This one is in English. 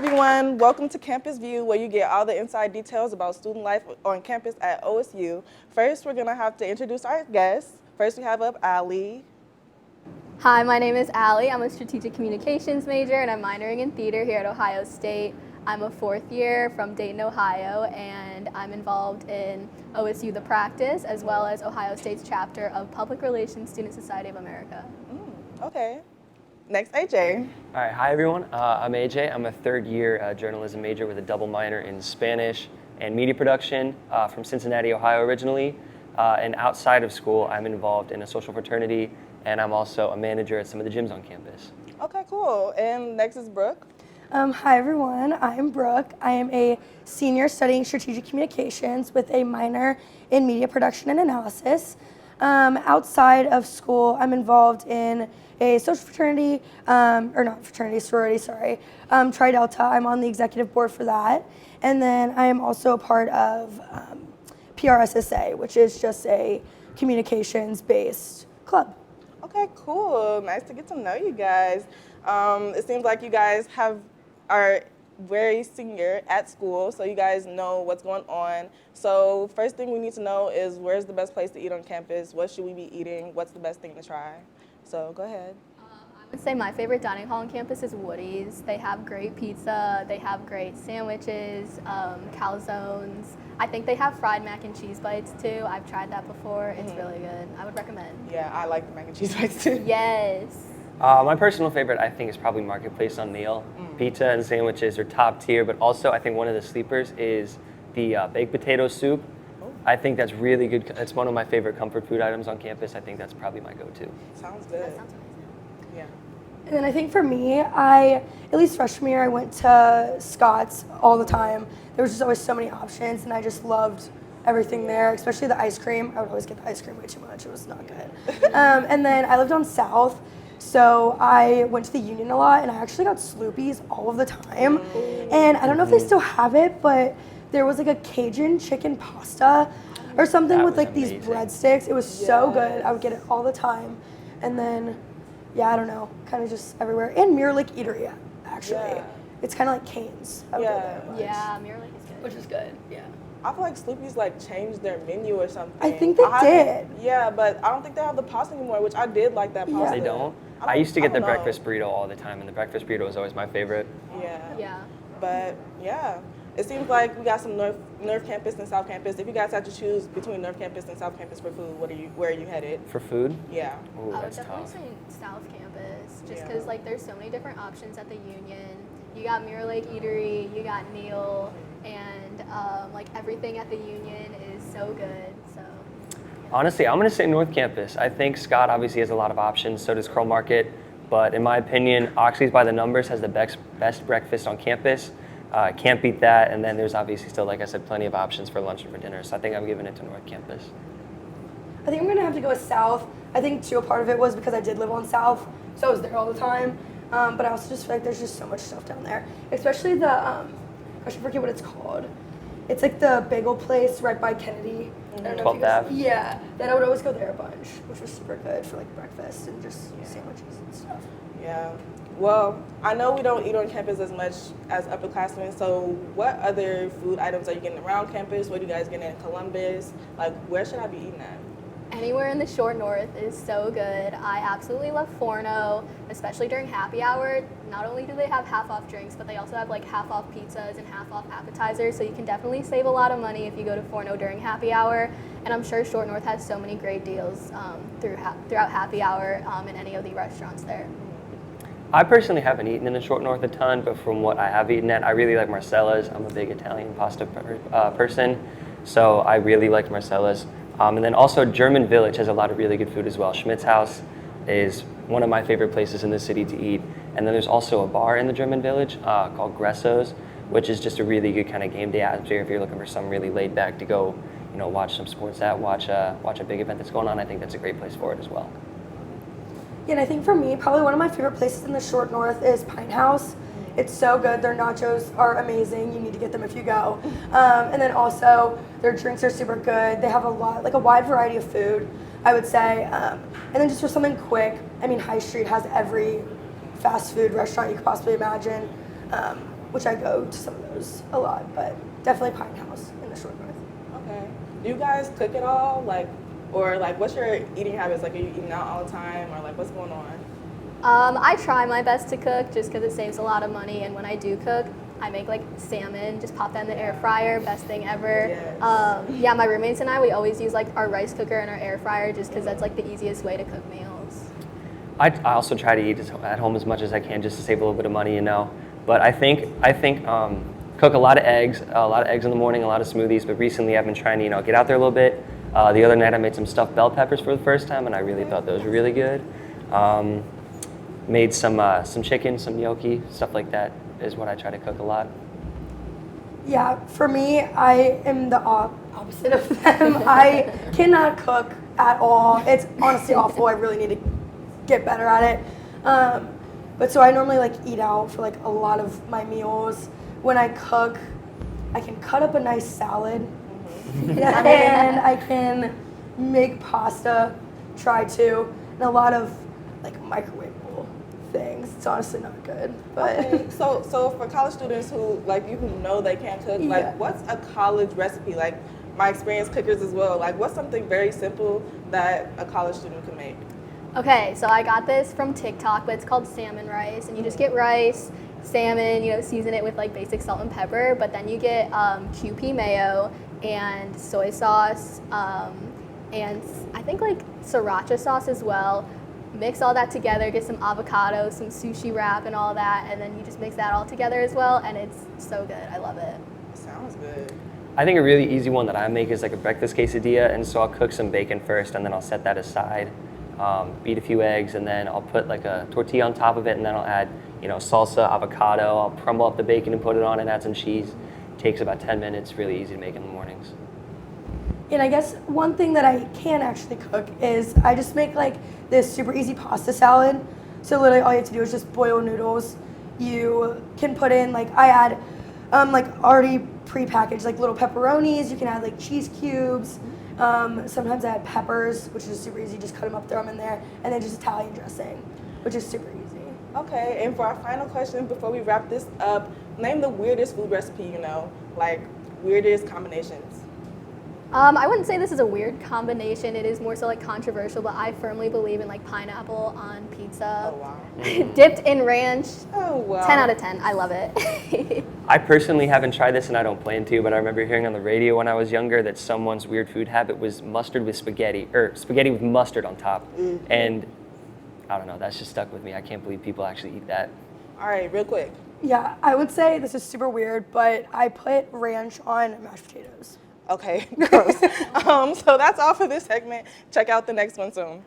everyone. Welcome to Campus View, where you get all the inside details about student life on campus at OSU. First, we're going to have to introduce our guests. First, we have up Allie. Hi, my name is Allie. I'm a strategic communications major and I'm minoring in theater here at Ohio State. I'm a fourth year from Dayton, Ohio, and I'm involved in OSU The Practice as well as Ohio State's chapter of Public Relations Student Society of America. Okay. Next, AJ. All right, hi everyone. I'm AJ. I'm a third year journalism major with a double minor in Spanish and media production from Cincinnati, Ohio originally. And outside of school, I'm involved in a social fraternity, and I'm also a manager at some of the gyms on campus. Okay, cool. And next is Brooke. Hi everyone, I'm Brooke. I am a senior studying strategic communications with a minor in media production and analysis. Outside of school, I'm involved in a social fraternity, sorority, Tri Delta. I'm on the executive board for that. And then I am also a part of PRSSA, which is just a communications-based club. Okay, cool. Nice to get to know you guys. It seems like you guys are very senior at school, so you guys know what's going on. So first thing we need to know is where's the best place to eat on campus? What should we be eating? What's the best thing to try? So go ahead. I would say my favorite dining hall on campus is Woody's. They have great pizza, they have great sandwiches, calzones. I think they have fried mac and cheese bites too. I've tried that before. It's really good. I would recommend. Yeah, I like the mac and cheese bites too. Yes. My personal favorite, I think, is probably Marketplace on Neal. Pizza and sandwiches are top tier, but also I think one of the sleepers is the baked potato soup. I think that's really good. It's one of my favorite comfort food items on campus. I think that's probably my go-to. Sounds good. That sounds amazing. Yeah. And then I think for me, at least freshman year, I went to Scott's all the time. There was just always so many options, and I just loved everything there, especially the ice cream. I would always get the ice cream way too much. It was not good. And then I lived on South, so I went to the Union a lot, and I actually got Sloopy's all of the time. And I don't know if they still have it, but there was like a Cajun chicken pasta or something That with was like these amazing. breadsticks. It was so good. I would get it all the time. And then, yeah, I don't know, kind of just everywhere. And Mirror Lake Eatery, actually. Yeah. It's kind of like Cane's. I would go Yeah. there a bunch. Yeah, Mirror Lake is good. Which is good, yeah. I feel like Sloopy's like changed their menu or something. I think they did. Yeah, but I don't think they have the pasta anymore, which I did like that pasta. They don't? I used to get the breakfast burrito all the time, and the breakfast burrito was always my favorite. Yeah. Yeah. But yeah, it seems like we got some North Campus and South Campus. If you guys had to choose between North Campus and South Campus for food, where are you headed? For food? Yeah. Ooh, I would that's definitely tough. say South Campus, just Yeah. because like there's so many different options at the Union. You got Mirror Lake Eatery, you got Neal, and like everything at the Union is so good. So. Honestly, I'm going to say North Campus. I think Scott obviously has a lot of options, so does Curl Market. But in my opinion, Oxley's by the Numbers has the best breakfast on campus. Can't beat that. And then there's obviously still, like I said, plenty of options for lunch and for dinner. So I think I'm giving it to North Campus. I think I'm gonna have to go with South. I think too, a part of it was because I did live on South, so I was there all the time. But I also just feel like there's just so much stuff down there, especially the I should forget what it's called. It's like the bagel place right by Kennedy. I don't know if 12th you guys- Ave? Yeah, then I would always go there a bunch, which was super good for like breakfast and just sandwiches and stuff. Yeah. Well, I know we don't eat on campus as much as upperclassmen, so what other food items are you getting around campus? What are you guys getting in Columbus? Like, where should I be eating at? Anywhere in the short north is so good. I absolutely love Forno, especially during happy hour. Not only do they have half-off drinks, but they also have like half-off pizzas and half-off appetizers, so you can definitely save a lot of money if you go to Forno during happy hour. And I'm sure Short North has so many great deals throughout happy hour in any of the restaurants there. I personally haven't eaten in the Short North a ton, but from what I have eaten at, I really like Marcella's. I'm a big Italian pasta person, so I really like Marcella's. And then also German Village has a lot of really good food as well. Schmidt's House is one of my favorite places in the city to eat. And then there's also a bar in the German Village called Gresso's, which is just a really good kind of game day atmosphere if you're looking for some really laid back to go, watch some sports watch a big event that's going on. I think that's a great place for it as well. Yeah, and I think for me, probably one of my favorite places in the Short North is Pine House. It's so good. Their nachos are amazing. You need to get them if you go. And then also, their drinks are super good. They have a wide variety of food, I would say. And then just for something quick, I mean, High Street has every fast food restaurant you could possibly imagine. which I go to some of those a lot, but definitely Pine House in the Short North. Okay. Do you guys cook at all? Like, or like, what's your eating habits? Like, are you eating out all the time, or like, what's going on? I try my best to cook just because it saves a lot of money, and when I do cook, I make like salmon, just pop that in the air fryer, best thing ever. Yes. Yeah, my roommates and I, we always use like our rice cooker and our air fryer just because that's like the easiest way to cook meals. I also try to eat at home as much as I can just to save a little bit of money, you know. But I think cook a lot of eggs in the morning, a lot of smoothies. But recently I've been trying to, you know, get out there a little bit. The other night I made some stuffed bell peppers for the first time, and I really thought those were really good. Made some chicken, some gnocchi, stuff like that is what I try to cook a lot. Yeah, for me, I am the opposite of them. I cannot cook at all. It's honestly awful. I really need to get better at it. But so I normally like eat out for like a lot of my meals. When I cook, I can cut up a nice salad, and I can make pasta, try to, and a lot of like microwavable things. It's honestly not good, but Okay. So for college students who like you who know they can't cook, like Yeah. what's a college recipe? Like my experienced cookers as well. Like what's something very simple that a college student can make? Okay, so I got this from TikTok, but it's called Salmon Rice, and you just get rice, salmon, you know, season it with like basic salt and pepper, but then you get QP mayo and soy sauce, and I think like sriracha sauce as well. Mix all that together, get some avocado, some sushi wrap and all that, and then you just mix that all together as well, and it's so good. I love it. Sounds good. I think a really easy one that I make is like a breakfast quesadilla, and so I'll cook some bacon first, and then I'll set that aside. Beat a few eggs, and then I'll put like a tortilla on top of it, and then I'll add, you know, salsa, avocado. I'll crumble up the bacon and put it on, and add some cheese. Takes about 10 minutes. Really easy to make in the mornings. and I guess one thing that I can actually cook is I just make like this super easy pasta salad. So literally all you have to do is just boil noodles. You can put in like I add like already prepackaged like little pepperonis. You can add like cheese cubes. Sometimes I add peppers, which is super easy. Just cut them up, throw them in there, and then just Italian dressing, which is super easy. Okay, and for our final question before we wrap this up, name the weirdest food recipe you know, like weirdest combinations. I wouldn't say this is a weird combination. It is more so like controversial, but I firmly believe in like pineapple on pizza. Oh wow. Dipped in ranch. Oh wow. 10 out of 10. I love it. I personally haven't tried this, and I don't plan to, but I remember hearing on the radio when I was younger that someone's weird food habit was mustard with spaghetti, or spaghetti with mustard on top. And I don't know, that's just stuck with me. I can't believe people actually eat that. All right, real quick. Yeah, I would say this is super weird, but I put ranch on mashed potatoes. Okay, gross. So that's all for this segment. Check out the next one soon.